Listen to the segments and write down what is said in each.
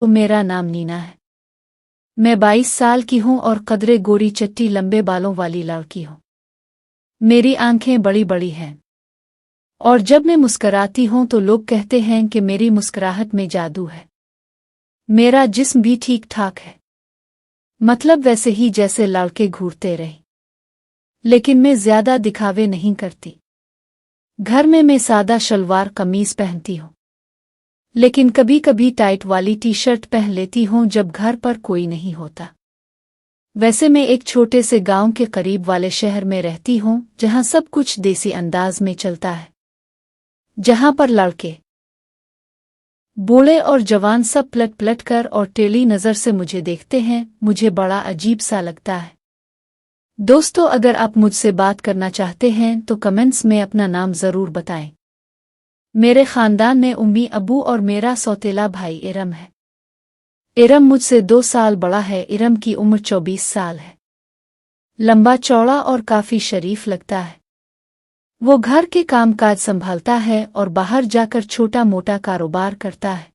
तो मेरा नाम नीना है। मैं 22 साल की हूँ और कदरे गोरी चट्टी लंबे बालों वाली लड़की हूँ। मेरी आंखें बड़ी बड़ी हैं और जब मैं मुस्कराती हूँ तो लोग कहते हैं कि मेरी मुस्कुराहट में जादू है। मेरा जिस्म भी ठीक ठाक है, मतलब वैसे ही जैसे लड़के घूरते रहे, लेकिन मैं ज्यादा दिखावे नहीं करती। घर में मैं सादा शलवार कमीज पहनती हूँ, लेकिन कभी कभी टाइट वाली टी शर्ट पहन लेती हूँ जब घर पर कोई नहीं होता। वैसे मैं एक छोटे से गांव के करीब वाले शहर में रहती हूँ जहाँ सब कुछ देसी अंदाज में चलता है, जहाँ पर लड़के बूढ़े और जवान सब पलट पलट कर और टेढ़ी नज़र से मुझे देखते हैं। मुझे बड़ा अजीब सा लगता है। दोस्तों, अगर आप मुझसे बात करना चाहते हैं तो कमेंट्स में अपना नाम ज़रूर बताएं। मेरे ख़ानदान में उम्मी, अबू और मेरा सौतेला भाई इरम है। इरम मुझसे 2 साल बड़ा है। इरम की उम्र 24 साल है। लंबा चौड़ा और काफ़ी शरीफ लगता है। वो घर के कामकाज संभालता है और बाहर जाकर छोटा मोटा कारोबार करता है।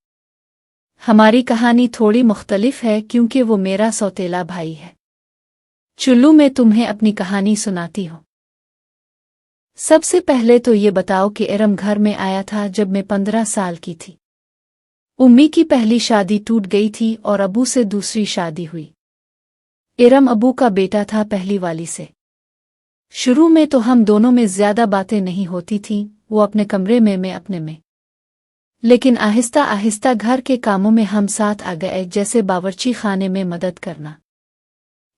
हमारी कहानी थोड़ी मुख्तलिफ है क्योंकि वो मेरा सौतेला भाई है। चुल्लू, मैं तुम्हें अपनी कहानी सुनाती हूँ। सबसे पहले तो ये बताओ कि इरम घर में आया था जब मैं 15 साल की थी। उम्मी की पहली शादी टूट गई थी और अबू से दूसरी शादी हुई। इरम अबू का बेटा था पहली वाली से। शुरू में तो हम दोनों में ज्यादा बातें नहीं होती थीं, वो अपने कमरे में, मैं अपने में। लेकिन आहिस्ता आहिस्ता घर के कामों में हम साथ आ गए, जैसे बावर्ची खाने में मदद करना।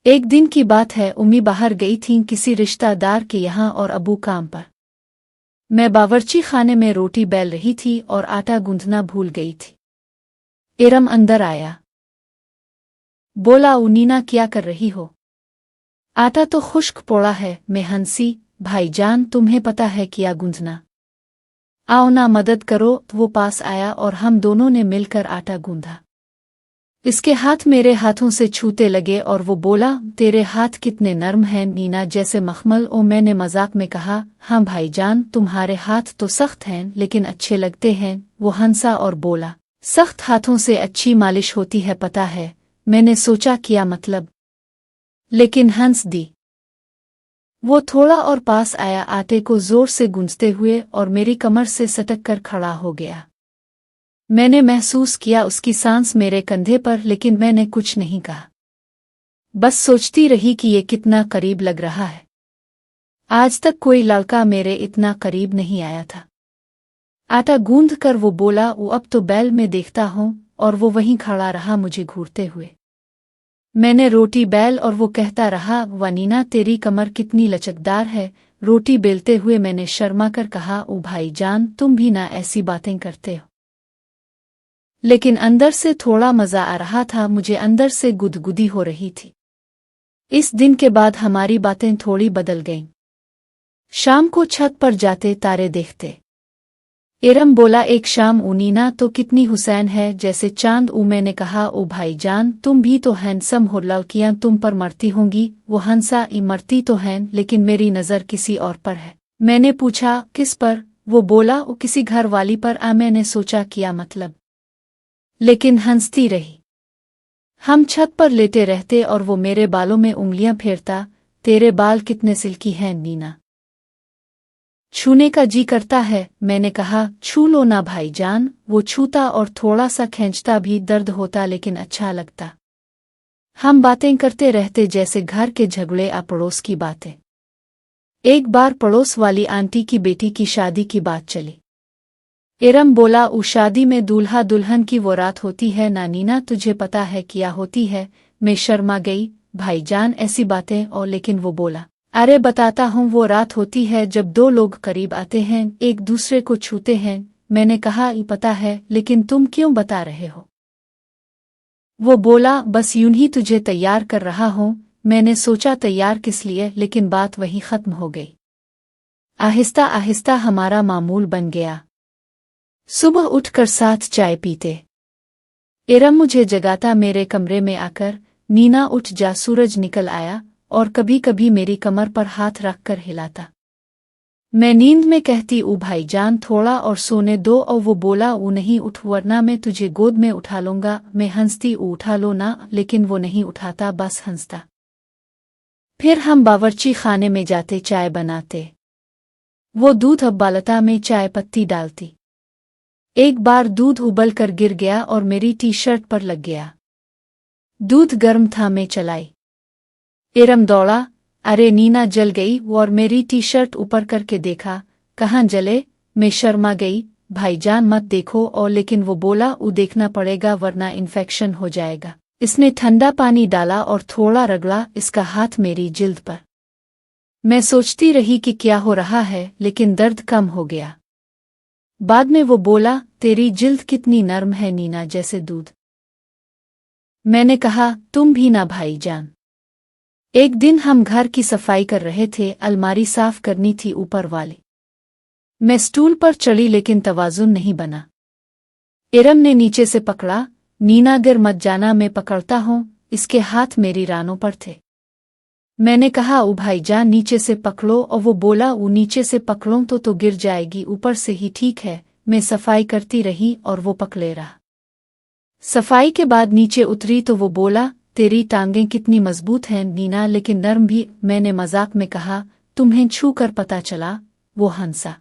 एक दिन की बात है, उम्मी बाहर गई थीं किसी रिश्तेदार के यहाँ और अबू काम पर। मैं बावर्ची खाने में रोटी बेल रही थी और आटा गूंथना भूल गई थी। इरम अंदर आया, बोला, नीना क्या कर रही हो? आटा तो खुश्क पड़ा है। मैं हंसी, भाईजान तुम्हें पता है क्या गूंथना, आओ ना मदद करो। वो पास आया और हम दोनों ने मिलकर आटा गूंथा। इसके हाथ मेरे हाथों से छूते लगे और वो बोला, तेरे हाथ कितने नर्म हैं नीना, जैसे मखमल। ओ, मैंने मजाक में कहा, हाँ भाईजान, तुम्हारे हाथ तो सख्त हैं लेकिन अच्छे लगते हैं। वो हंसा और बोला, सख्त हाथों से अच्छी मालिश होती है, पता है। मैंने सोचा क्या मतलब, लेकिन हंस दी। वो थोड़ा और पास आया, आटे को जोर से गूंजते हुए, और मेरी कमर से सटक कर खड़ा हो गया। मैंने महसूस किया उसकी सांस मेरे कंधे पर, लेकिन मैंने कुछ नहीं कहा। बस सोचती रही कि ये कितना करीब लग रहा है। आज तक कोई लड़का मेरे इतना करीब नहीं आया था। आटा गूंद कर वो बोला, वो अब तो बैल में देखता हूँ, और वो वहीं खड़ा रहा मुझे घूरते हुए। मैंने रोटी बेल और वो कहता रहा, वनीना तेरी कमर कितनी लचकदार है। रोटी बेलते हुए मैंने शर्मा कर कहा, ओ भाईजान, तुम भी ना ऐसी बातें करते हो। लेकिन अंदर से थोड़ा मजा आ रहा था, मुझे अंदर से गुदगुदी हो रही थी। इस दिन के बाद हमारी बातें थोड़ी बदल गईं। शाम को छत पर जाते तारे देखते। इरम बोला, एक शाम नीना तो कितनी हुसैन है, जैसे चांद। मैंने कहा, ओ भाईजान, तुम भी तो हैंडसम हो, लड़कियां तुम पर मरती होंगी। वो हंसा, मरती तो हैं, लेकिन मेरी नज़र किसी और पर है। मैंने पूछा, किस पर? वो बोला, वो किसी घर वाली पर। मैंने सोचा क्या मतलब, लेकिन हंसती रही। हम छत पर लेटे रहते और वो मेरे बालों में उंगलियां फेरता। तेरे बाल कितने सिल्की हैं नीना, छूने का जी करता है। मैंने कहा, छू लो ना भाईजान। वो छूता और थोड़ा सा खींचता भी, दर्द होता लेकिन अच्छा लगता। हम बातें करते रहते जैसे घर के झगड़े या पड़ोस की बातें। एक बार पड़ोस वाली आंटी की बेटी की शादी की बात चली। इरम बोला, उस शादी में दूल्हा दुल्हन की वो रात होती है ना नीना, तुझे पता है क्या होती है? मैं शर्मा गई, भाईजान ऐसी बातें। और लेकिन वो बोला, अरे बताता हूँ, वो रात होती है जब 2 लोग करीब आते हैं, एक दूसरे को छूते हैं। मैंने कहा, ये पता है, लेकिन तुम क्यों बता रहे हो? वो बोला, बस यूं ही तुझे तैयार कर रहा हूँ। मैंने सोचा तैयार किस लिए, लेकिन बात वहीं खत्म हो गई। आहिस्ता आहिस्ता हमारा मामूल बन गया। सुबह उठकर साथ चाय पीते। इरम मुझे जगाता मेरे कमरे में आकर, नीना उठ जा, सूरज निकल आया। और कभी कभी मेरी कमर पर हाथ रखकर हिलाता। मैं नींद में कहती ऊ भाईजान थोड़ा और सोने दो, और वो बोला ऊ नहीं उठ वरना मैं तुझे गोद में उठा लूंगा। मैं हंसती ऊ उठा लो ना, लेकिन वो नहीं उठाता, बस हंसता। फिर हम बावर्ची खाने में जाते चाय बनाते। वो दूध उबालता, में चाय पत्ती डालती। एक बार दूध उबल कर गिर गया और मेरी टी शर्ट पर लग गया। दूध गर्म था, मैं चलाई। इरम दौड़ा, अरे नीना जल गई, और मेरी टी शर्ट ऊपर करके देखा, कहाँ जले। मैं शर्मा गई, भाईजान मत देखो, और लेकिन वो बोला ऊ देखना पड़ेगा वरना इन्फेक्शन हो जाएगा। इसने ठंडा पानी डाला और थोड़ा रगड़ा इसका हाथ मेरी जिल्द पर। मैं सोचती रही कि क्या हो रहा है, लेकिन दर्द कम हो गया। बाद में वो बोला, तेरी जिल्द कितनी नरम है नीना, जैसे दूध। मैंने कहा, तुम भी ना भाईजान। एक दिन हम घर की सफाई कर रहे थे, अलमारी साफ करनी थी ऊपर वाली। मैं स्टूल पर चढ़ी लेकिन तवाजुन नहीं बना। इरम ने नीचे से पकड़ा, नीना गिर मत जाना, मैं पकड़ता हूँ। इसके हाथ मेरी रानों पर थे। मैंने कहा, ऊ भाईजान नीचे से पकड़ो, और वो बोला ऊ नीचे से पकड़ो तो गिर जाएगी, ऊपर से ही ठीक है। मैं सफाई करती रही और वो पकड़े रहा। सफाई के बाद नीचे उतरी तो वो बोला, तेरी टांगें कितनी मजबूत हैं नीना, लेकिन नर्म भी। मैंने मजाक में कहा, तुम्हें छू कर पता चला। वो हंसा।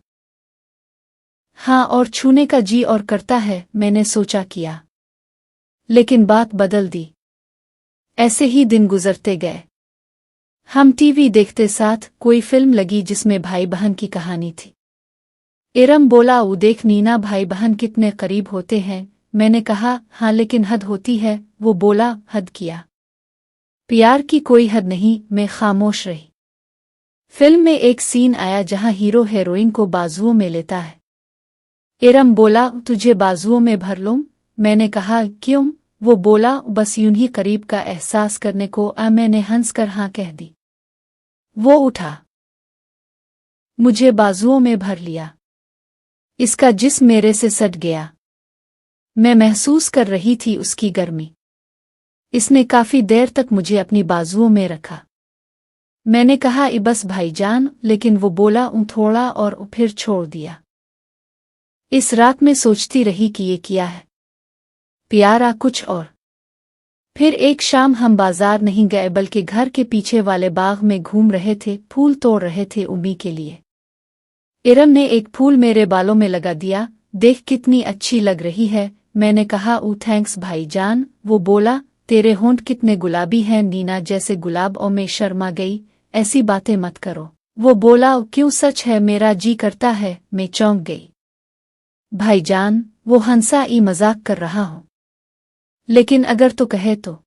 हाँ, और छूने का जी और करता है, मैंने सोचा किया। लेकिन बात बदल दी। ऐसे ही दिन गुजरते गए। हम टीवी देखते, साथ कोई फिल्म लगी जिसमें भाई बहन की कहानी थी। इरम बोला, ऊ देख नीना, भाई बहन कितने करीब होते हैं। मैंने कहा, हाँ लेकिन हद होती है। वो बोला, हद किया? प्यार की कोई हद नहीं। मैं खामोश रही। फिल्म में एक सीन आया जहां हीरो हीरोइन को बाजुओं में लेता है। इरम बोला, तुझे बाजुओं में भर लूं? मैंने कहा, क्यों? वो बोला, बस यूं ही करीब का एहसास करने को। मैंने हंसकर हाँ कह दी। वो उठा, मुझे बाजुओं में भर लिया। इसका जिस्म मेरे से सट गया। मैं महसूस कर रही थी उसकी गर्मी। इसने काफी देर तक मुझे अपनी बाजुओं में रखा। मैंने कहा, बस भाईजान, लेकिन वो बोला थोड़ा, और फिर छोड़ दिया। इस रात में सोचती रही कि ये क्या है, प्यारा कुछ और। फिर एक शाम हम बाजार नहीं गए, बल्कि घर के पीछे वाले बाग में घूम रहे थे, फूल तोड़ रहे थे उम्मी के लिए। इरम ने एक फूल मेरे बालों में लगा दिया, देख कितनी अच्छी लग रही है। मैंने कहा, थैंक्स भाईजान। वो बोला, तेरे होंठ कितने गुलाबी हैं नीना, जैसे गुलाब। और मैं शर्मा गई, ऐसी बातें मत करो। वो बोला, क्यों, सच है, मेरा जी करता है। मैं चौंक गई। भाईजान, वो हंसा, मजाक कर रहा हूं। लेकिन अगर तो कहे तो।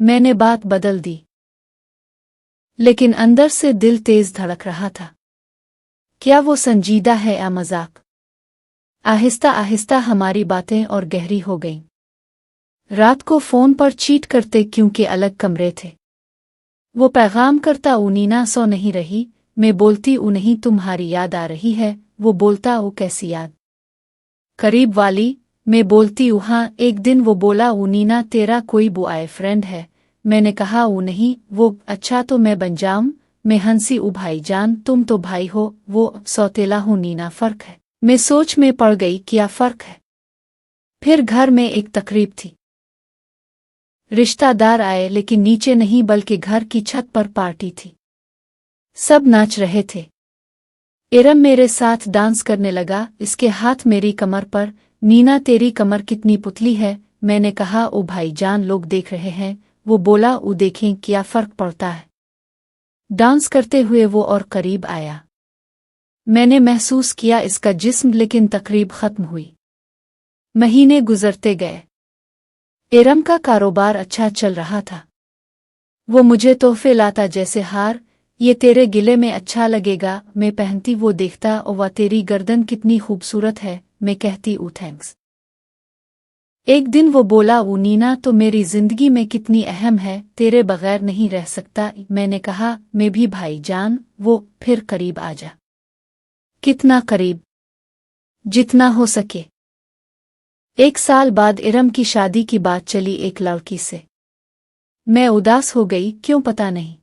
मैंने बात बदल दी, लेकिन अंदर से दिल तेज धड़क रहा था। क्या वो संजीदा है या मजाक? आहिस्ता आहिस्ता हमारी बातें और गहरी हो गईं। रात को फोन पर चीट करते, क्योंकि अलग कमरे थे। वो पैगाम करता, नीना सो नहीं रही। मैं बोलती, नहीं, तुम्हारी याद आ रही है। वो बोलता, कैसी याद? करीब वाली। मैं बोलती, हाँ। एक दिन वो बोला, नीना, तेरा कोई बॉयफ्रेंड है? मैंने कहा, नहीं। वो, अच्छा तो मैं बन जाऊं? मैं हंसी, भाईजान, तुम तो भाई हो। वो, सौतेला हूं नीना, फर्क है। मैं सोच में पड़ गई, क्या फर्क है? फिर घर में एक तकरीब थी। रिश्तेदार आए, लेकिन नीचे नहीं बल्कि घर की छत पर पार्टी थी। सब नाच रहे थे। इरम मेरे साथ डांस करने लगा, इसके हाथ मेरी कमर पर। नीना, तेरी कमर कितनी पुतली है। मैंने कहा, भाईजान, लोग देख रहे हैं। वो बोला, देखें, क्या फर्क पड़ता है। डांस करते हुए वो और करीब आया। मैंने महसूस किया इसका जिस्म, लेकिन तकरीब खत्म हुई। महीने गुजरते गए। इरम का कारोबार अच्छा चल रहा था। वो मुझे तोहफे लाता, जैसे हार, ये तेरे गिले में अच्छा लगेगा। मैं पहनती, वो देखता, वाह तेरी गर्दन कितनी खूबसूरत है। मैं कहती, थैंक्स। एक दिन वो बोला, नीना, तो मेरी जिंदगी में कितनी अहम है, तेरे बगैर नहीं रह सकता। मैंने कहा, मैं भी भाईजान। वो, फिर करीब आ जा। कितना करीब? जितना हो सके। एक साल बाद इरम की शादी की बात चली एक लड़की से। मैं उदास हो गई, क्यों पता नहीं।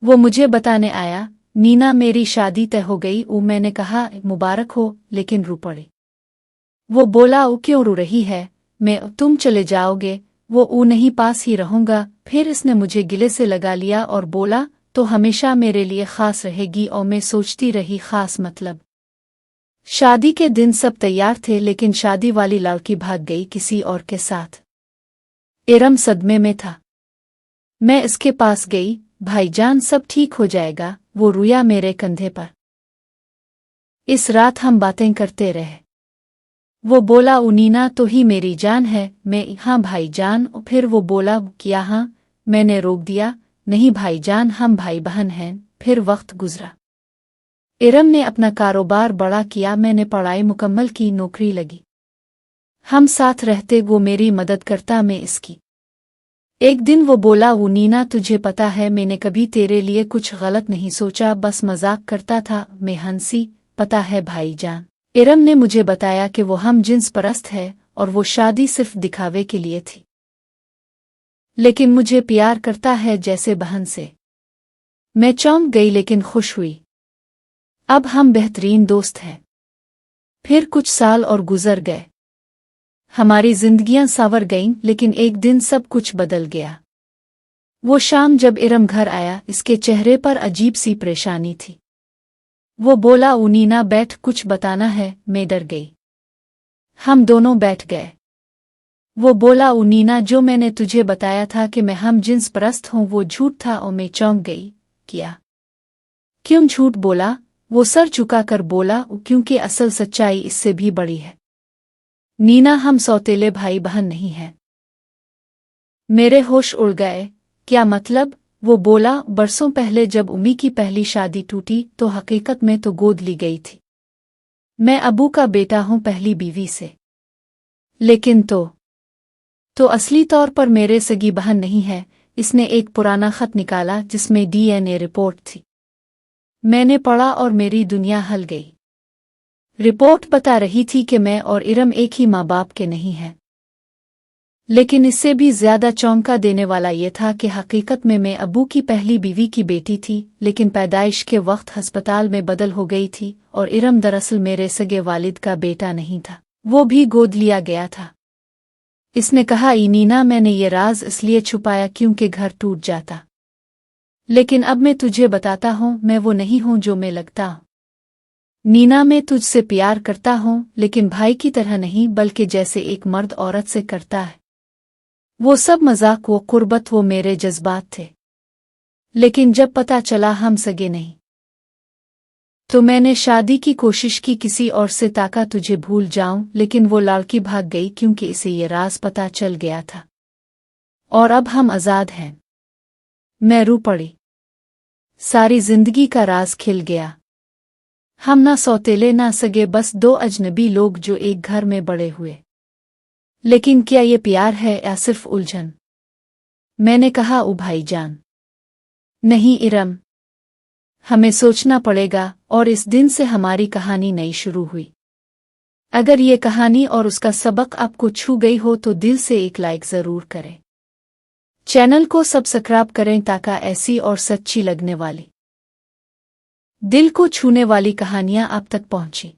वो मुझे बताने आया, नीना मेरी शादी तय हो गई। मैंने कहा मुबारक हो, लेकिन रो पड़ी। वो बोला क्यों रो रही है? तुम चले जाओगे? नहीं, पास ही रहूंगा। फिर इसने मुझे गिले से लगा लिया और बोला तो हमेशा मेरे लिए खास रहेगी। और मैं सोचती रही खास मतलब। शादी के दिन सब तैयार थे, लेकिन शादी वाली लड़की भाग गई किसी और के साथ। इरम सदमे में था। मैं इसके पास गई। भाईजान सब ठीक हो जाएगा, वो रोया मेरे कंधे पर। इस रात हम बातें करते रहे। वो बोला नीना तो ही मेरी जान है। हाँ भाईजान। फिर वो बोला क्या? हाँ। मैंने रोक दिया, नहीं भाईजान, हम भाई बहन हैं। फिर वक्त गुजरा। इरम ने अपना कारोबार बड़ा किया, मैंने पढ़ाई मुकम्मल की, नौकरी लगी। हम साथ रहते, वो मेरी मदद करता, मैं इसकी। एक दिन वो बोला नीना तुझे पता है मैंने कभी तेरे लिए कुछ गलत नहीं सोचा, बस मजाक करता था। मैं हंसी। पता है भाईजान। इरम ने मुझे बताया कि वो हम जिन्स परस्त है और वो शादी सिर्फ दिखावे के लिए थी, लेकिन मुझे प्यार करता है जैसे बहन से। मैं चौंक गई लेकिन खुश हुई। अब हम बेहतरीन दोस्त हैं। फिर कुछ साल और गुजर गए। हमारी जिंदगियां संवर गईं, लेकिन एक दिन सब कुछ बदल गया। वो शाम जब इरम घर आया, इसके चेहरे पर अजीब सी परेशानी थी। वो बोला नीना बैठ, कुछ बताना है। मैं डर गई। हम दोनों बैठ गए। वो बोला नीना जो मैंने तुझे बताया था कि मैं हम जिन्स परस्त हूं, वो झूठ था। और मैं चौंक गई। क्या? क्यों झूठ बोला? वो सर झुकाकर बोला क्योंकि असल सच्चाई इससे भी बड़ी है। नीना, हम सौतेले भाई बहन नहीं हैं। मेरे होश उड़ गए। क्या मतलब? वो बोला बरसों पहले जब उम्मी की पहली शादी टूटी तो हकीकत में तो गोद ली गई थी। मैं अबू का बेटा हूं, पहली बीवी से। लेकिन तो असली तौर पर मेरे सगी बहन नहीं है। इसने एक पुराना खत निकाला जिसमें DNA रिपोर्ट थी। मैंने पढ़ा और मेरी दुनिया हिल गई। रिपोर्ट बता रही थी कि मैं और इरम एक ही माँ बाप के नहीं हैं। लेकिन इससे भी ज्यादा चौंका देने वाला ये था कि हकीकत में मैं अबू की पहली बीवी की बेटी थी, लेकिन पैदाइश के वक्त अस्पताल में बदल हो गई थी। और इरम दरअसल मेरे सगे वालिद का बेटा नहीं था, वो भी गोद लिया गया था। इसने कहा नीना मैंने ये राज इसलिए छुपाया क्योंकि घर टूट जाता। लेकिन अब मैं तुझे बताता हूँ, मैं वो नहीं हूँ जो मैं लगता हूँ। नीना, मैं तुझसे प्यार करता हूँ, लेकिन भाई की तरह नहीं, बल्कि जैसे एक मर्द औरत से करता है। वो सब मजाक, वो कुर्बत, वो मेरे जज्बात थे। लेकिन जब पता चला हम सगे नहीं, तो मैंने शादी की कोशिश की किसी और से, ताका तुझे भूल जाऊं। लेकिन वो लड़की भाग गई क्योंकि इसे ये राज पता चल गया था। और अब हम आजाद हैं। मैं रो पड़ी। सारी जिंदगी का राज खिल गया। हम ना सौतेले ना सगे, बस दो अजनबी लोग जो एक घर में बड़े हुए। लेकिन क्या ये प्यार है या सिर्फ उलझन? मैंने कहा भाईजान। नहीं इरम, हमें सोचना पड़ेगा। और इस दिन से हमारी कहानी नई शुरू हुई। अगर ये कहानी और उसका सबक आपको छू गई हो तो दिल से एक लाइक जरूर करें। चैनल को सब्सक्राइब करें ताकि ऐसी और सच्ची लगने वाली, दिल को छूने वाली कहानियां आप तक पहुंची।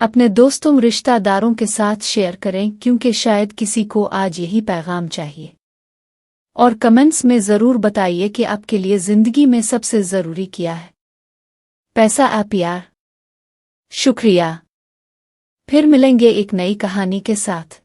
अपने दोस्तों रिश्तेदारों के साथ शेयर करें, क्योंकि शायद किसी को आज यही पैगाम चाहिए। और कमेंट्स में ज़रूर बताइए कि आपके लिए ज़िंदगी में सबसे ज़रूरी क्या है, पैसा या प्यार। शुक्रिया। फिर मिलेंगे एक नई कहानी के साथ।